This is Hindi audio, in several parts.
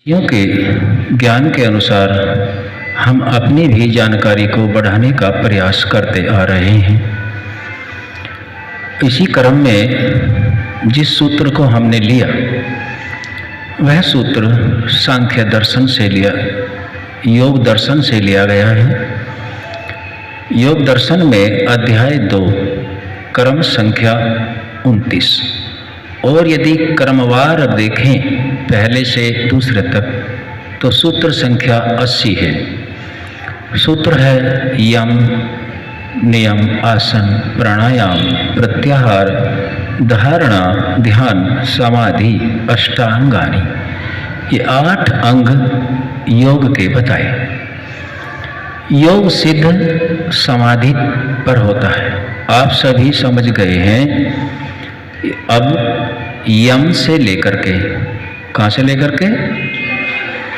क्योंकि ज्ञान के अनुसार हम अपनी भी जानकारी को बढ़ाने का प्रयास करते आ रहे हैं। इसी क्रम में जिस सूत्र को हमने लिया वह सूत्र सांख्य दर्शन से लिया, योग दर्शन से लिया गया है। योग दर्शन में अध्याय 2 क्रम संख्या 29, और यदि क्रमवार देखें पहले से दूसरे तक तो सूत्र संख्या 80 है। सूत्र है यम, नियम, आसन, प्राणायाम, प्रत्याहार, धारणा, ध्यान, समाधि, अष्टांगानी। ये 8 अंग योग के बताए। योग सिद्ध समाधि पर होता है। आप सभी समझ गए हैं। अब यम से लेकर के, कहाँ से लेकर के?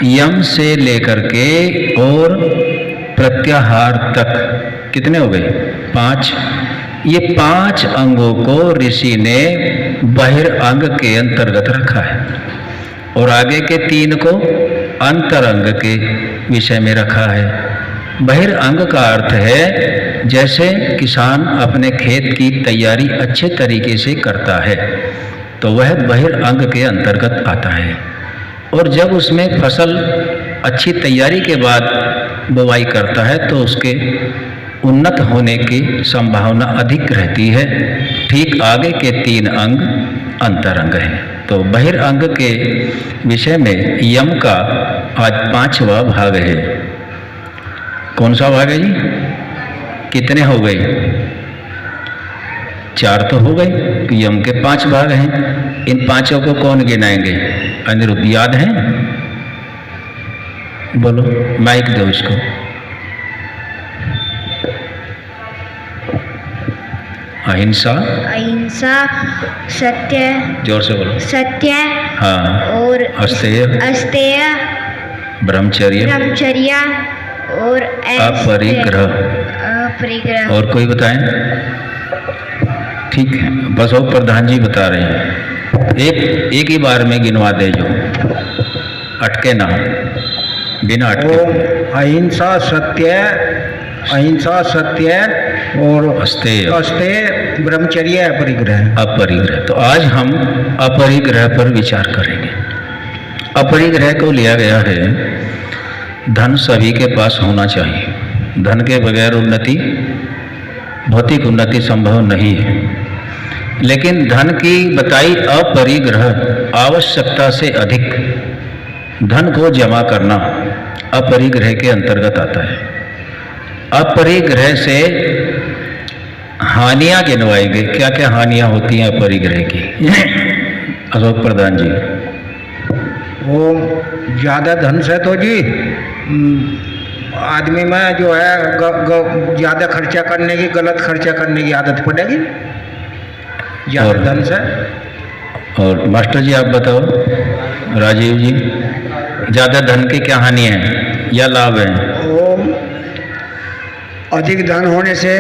यम से लेकर के और प्रत्याहार तक कितने हो गए? 5। ये 5 अंगों को ऋषि ने बहिरंग के अंतर्गत रखा है और आगे के 3 को अंतरंग के विषय में रखा है। बहिरंग का अर्थ है जैसे किसान अपने खेत की तैयारी अच्छे तरीके से करता है तो वह बहिरंग के अंतर्गत आता है, और जब उसमें फसल अच्छी तैयारी के बाद बुवाई करता है तो उसके उन्नत होने की संभावना अधिक रहती है। ठीक आगे के 3 अंग अंतरंग हैं। तो बहिरंग के विषय में यम का आज 5वां भाग है। कौन सा भाग है जी? कितने हो गए? 4 तो हो गए। यम के 5 भाग हैं। इन 5 को कौन गिनाएंगे? अनिरुद्ध याद है? बोलो, माइक दो इसको। अहिंसा, अहिंसा, सत्य, जोर से बोलो, सत्य, हाँ, और अस्तेय, अस्तेय, ब्रह्मचर्य, ब्रह्मचर्य और अपरिग्रह। अपरिग्रह। और कोई बताएं? ठीक है, बस वो प्रधान जी बता रहे हैं। एक ही बार में गिनवा दे, जो अटके ना, बिना अटके। अहिंसा, सत्य, अहिंसा, सत्य और अस्तेय, ब्रह्मचर्य, अपरिग्रह। अपरिग्रह। तो आज हम अपरिग्रह पर विचार करेंगे। अपरिग्रह को लिया गया है, धन सभी के पास होना चाहिए। धन के बगैर उन्नति, भौतिक उन्नति संभव नहीं है। लेकिन धन की बताई अपरिग्रह, आवश्यकता से अधिक धन को जमा करना अपरिग्रह के अंतर्गत आता है। अपरिग्रह से हानियां गिनवाएंगे। क्या क्या हानियां होती हैं अपरिग्रह की? अशोक प्रधान जी। वो ज़्यादा धन से तो जी आदमी में जो है ज़्यादा खर्चा करने की, गलत खर्चा करने की आदत पड़ेगी ज़्यादा धन से। और मास्टर जी आप बताओ, राजीव जी, ज़्यादा धन की क्या हानि है या लाभ है? अधिक धन होने से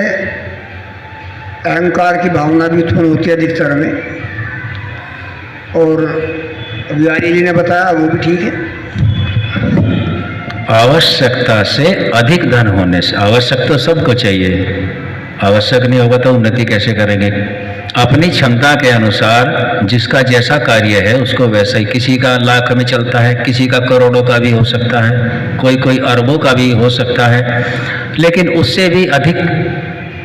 अहंकार की भावना भी उत्पन्न होती है अधिकतर में, और बिहारी जी ने बताया वो भी ठीक है। आवश्यकता से अधिक धन होने से, आवश्यक तो सबको चाहिए, आवश्यक नहीं होगा तो उन्नति कैसे करेंगे? अपनी क्षमता के अनुसार जिसका जैसा कार्य है उसको वैसा ही, किसी का लाख में चलता है, किसी का करोड़ों का भी हो सकता है, कोई अरबों का भी हो सकता है, लेकिन उससे भी अधिक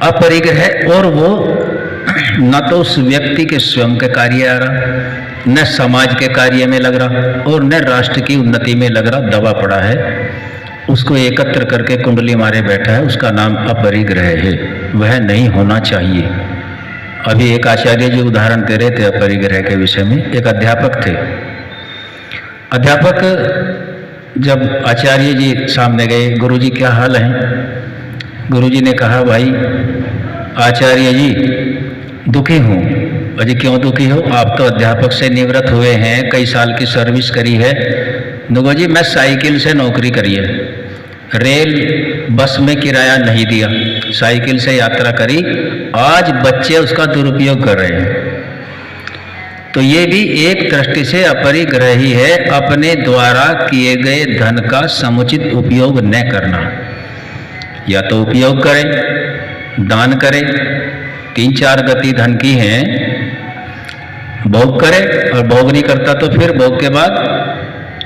अपरिग्रह, और वो न तो उस व्यक्ति के स्वयं के कार्य आ रहा, न समाज के कार्य में लग रहा, और न राष्ट्र की उन्नति में लग रहा, दबा पड़ा है, उसको एकत्र करके कुंडली मारे बैठा है, उसका नाम अपरिग्रह है। वह नहीं होना चाहिए। अभी एक आचार्य जी उदाहरण दे रहे थे अपरिग्रह के विषय में। एक अध्यापक थे। अध्यापक जब आचार्य जी सामने गए, गुरुजी क्या हाल है? गुरुजी ने कहा, भाई आचार्य जी दुखी हूँ। अजी क्यों दुखी हो? आप तो अध्यापक से निवृत्त हुए हैं, कई साल की सर्विस करी है। नुगो जी मैं साइकिल से नौकरी करी है, रेल बस में किराया नहीं दिया, साइकिल से यात्रा करी, आज बच्चे उसका दुरुपयोग कर रहे हैं। तो ये भी एक दृष्टि से अपरिग्रह ही है, अपने द्वारा किए गए धन का समुचित उपयोग न करना। या तो उपयोग करें, दान करें, 3-4 गति धन की हैं, भोग करे, और भोग नहीं करता तो फिर भोग के बाद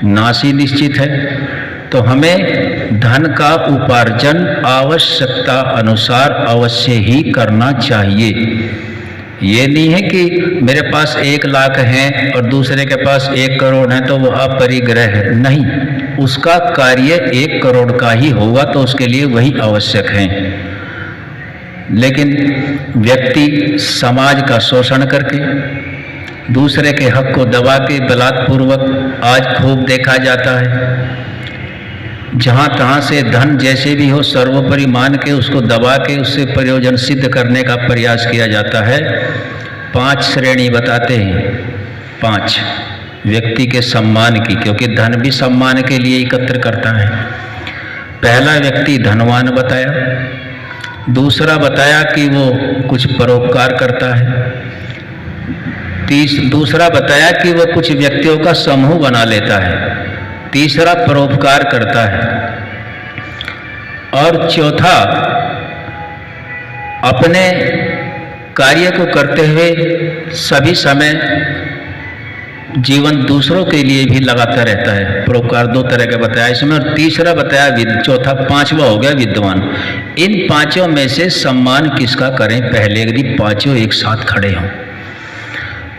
नाश ही निश्चित है। तो हमें धन का उपार्जन आवश्यकता अनुसार अवश्य ही करना चाहिए। ये नहीं है कि मेरे पास 1 लाख है और दूसरे के पास 1 करोड़ है तो वह अपरिग्रह है, नहीं, उसका कार्य 1 करोड़ का ही होगा तो उसके लिए वही आवश्यक है। लेकिन व्यक्ति समाज का शोषण करके, दूसरे के हक को दबा के बलात्पूर्वक आज खूब देखा जाता है। जहाँ तहाँ से धन जैसे भी हो सर्वोपरि मान के उसको दबा के उससे प्रयोजन सिद्ध करने का प्रयास किया जाता है। 5 श्रेणी बताते हैं, 5 व्यक्ति के सम्मान की, क्योंकि धन भी सम्मान के लिए एकत्र करता है। पहला व्यक्ति धनवान बताया, दूसरा बताया कि वो कुछ परोपकार करता है, दूसरा बताया कि वो कुछ व्यक्तियों का समूह बना लेता है, तीसरा परोपकार करता है, और चौथा अपने कार्य को करते हुए सभी समय जीवन दूसरों के लिए भी लगाता रहता है। परोपकार 2 तरह का बताया इसमें, और तीसरा बताया चौथा 5वां हो गया विद्वान। इन 5 में से सम्मान किसका करें पहले, यदि 5 एक साथ खड़े हों?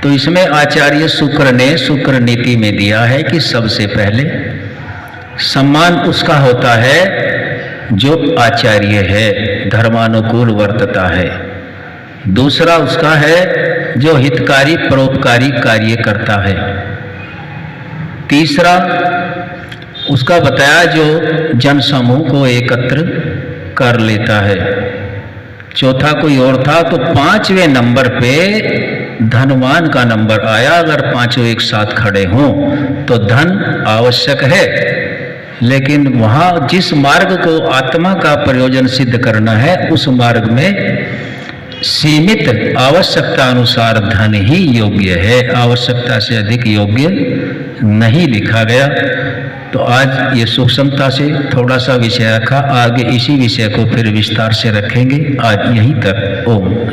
तो इसमें आचार्य शुक्र ने शुक्र नीति में दिया है कि सबसे पहले सम्मान उसका होता है जो आचार्य है, धर्मानुकूल वर्तता है। दूसरा उसका है जो हितकारी परोपकारी कार्य करता है। तीसरा उसका बताया जो जनसमूह को एकत्र कर लेता है। चौथा कोई और था। तो 5वें नंबर पे धनवान का नंबर आया। अगर 5 एक साथ खड़े हों तो धन आवश्यक है, लेकिन वहाँ जिस मार्ग को आत्मा का प्रयोजन सिद्ध करना है उस मार्ग में सीमित आवश्यकता अनुसार धन ही योग्य है, आवश्यकता से अधिक योग्य नहीं लिखा गया। तो आज ये सूक्ष्मता से थोड़ा सा विषय रखा, आगे इसी विषय को फिर विस्तार से रखेंगे। आज यहीं तक। ओम।